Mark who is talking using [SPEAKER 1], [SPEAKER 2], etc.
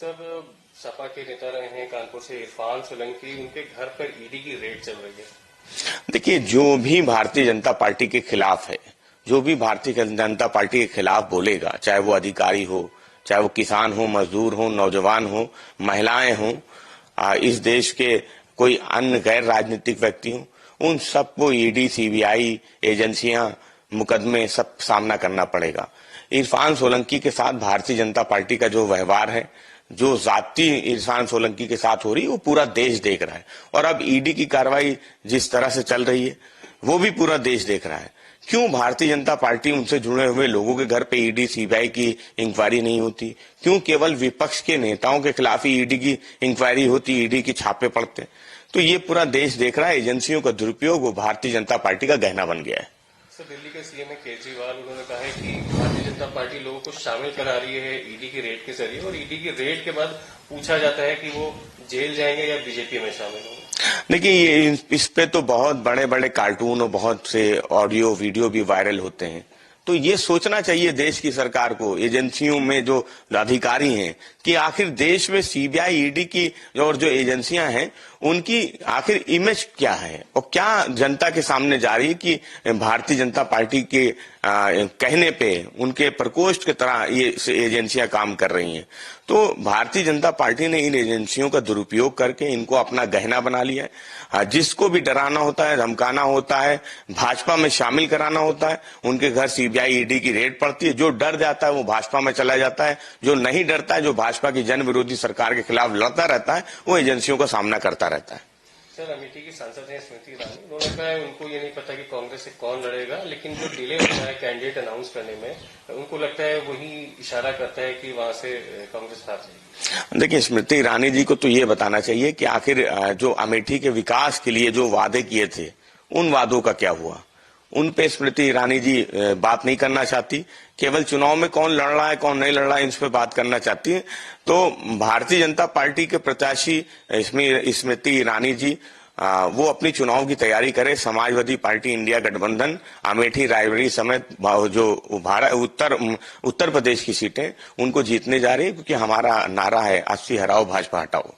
[SPEAKER 1] Sir, Sapa के नेता रहे हैं कानपुर से इरफान सोलंकी, उनके घर पर ईडी की रेड चल रही है।
[SPEAKER 2] देखिए, जो भी भारतीय जनता पार्टी के खिलाफ है, जो भी भारतीय जनता पार्टी के खिलाफ बोलेगा, चाहे वो अधिकारी हो, चाहे वो किसान हो, मजदूर हो, नौजवान हो, महिलाएं हो, इस देश के कोई अन्य गैर राजनीतिक व्यक्ति हो, उन सबको ईडी, सीबीआई एजेंसियां, मुकदमे सब सामना करना पड़ेगा। इरफान सोलंकी के साथ भारतीय जनता पार्टी का जो व्यवहार है, जो जाति इरफान सोलंकी के साथ हो रही है, वो पूरा देश देख रहा है। और अब ईडी की कार्रवाई जिस तरह से चल रही है, वो भी पूरा देश देख रहा है। क्यों भारतीय जनता पार्टी उनसे जुड़े हुए लोगों के घर पे ईडी, सीबीआई की इंक्वायरी नहीं होती? क्यों केवल विपक्ष के नेताओं के खिलाफ ही ईडी की इंक्वायरी होती, ईडी की छापे पड़ते? तो ये पूरा देश देख रहा है। एजेंसियों का दुरुपयोग वो भारतीय जनता पार्टी का गहना बन गया है।
[SPEAKER 1] सर, दिल्ली के सीएम केजरीवाल, उन्होंने कहा है कि भारतीय जनता पार्टी लोगों को शामिल करा रही है ईडी की रेड के जरिए, और ईडी की रेड के बाद पूछा जाता है कि वो जेल जाएंगे या बीजेपी में शामिल होंगे।
[SPEAKER 2] देखिए, ये इस पे तो बहुत बड़े बड़े कार्टून और बहुत से ऑडियो वीडियो भी वायरल होते हैं। तो ये सोचना चाहिए देश की सरकार को, एजेंसियों में जो अधिकारी हैं, कि आखिर देश में सीबीआई, ईडी की और जो एजेंसियां हैं, उनकी आखिर इमेज क्या है और क्या जनता के सामने जा रही है कि भारतीय जनता पार्टी के कहने पे उनके प्रकोष्ठ की तरह ये एजेंसियां काम कर रही हैं। तो भारतीय जनता पार्टी ने इन एजेंसियों का दुरुपयोग करके इनको अपना गहना बना लिया है। जिसको भी डराना होता है, धमकाना होता है, भाजपा में शामिल कराना होता है, उनके घर सीबीआई, ईडी की रेड पड़ती है। जो डर जाता है वो भाजपा में चला जाता है, जो नहीं डरता है, जो भाजपा की जन विरोधी सरकार के खिलाफ लड़ता रहता है, वो एजेंसियों का सामना करता रहता है।
[SPEAKER 1] सर, अमेठी की सांसद हैं स्मृति ईरानी, उन्होंने कहा है उनको ये नहीं पता कि कांग्रेस से कौन लड़ेगा, लेकिन जो डिले होता है कैंडिडेट अनाउंस करने में, उनको लगता है वही इशारा करता है कि वहां से कांग्रेस हार जाएगी।
[SPEAKER 2] देखिए, स्मृति ईरानी जी को तो ये बताना चाहिए कि आखिर जो अमेठी के विकास के लिए जो वादे किए थे, उन वादों का क्या हुआ। उन पे स्मृति ईरानी जी बात नहीं करना चाहती, केवल चुनाव में कौन लड़ रहा है, कौन नहीं लड़ रहा है, इस पे बात करना चाहती है। तो भारतीय जनता पार्टी के प्रत्याशी स्मृति ईरानी जी, वो अपनी चुनाव की तैयारी करे। समाजवादी पार्टी इंडिया गठबंधन अमेठी, रायबरेली समेत जो उत्तर प्रदेश की सीटें उनको जीतने जा रही है, क्योंकि हमारा नारा है 80 हराओ, भाजपा हटाओ।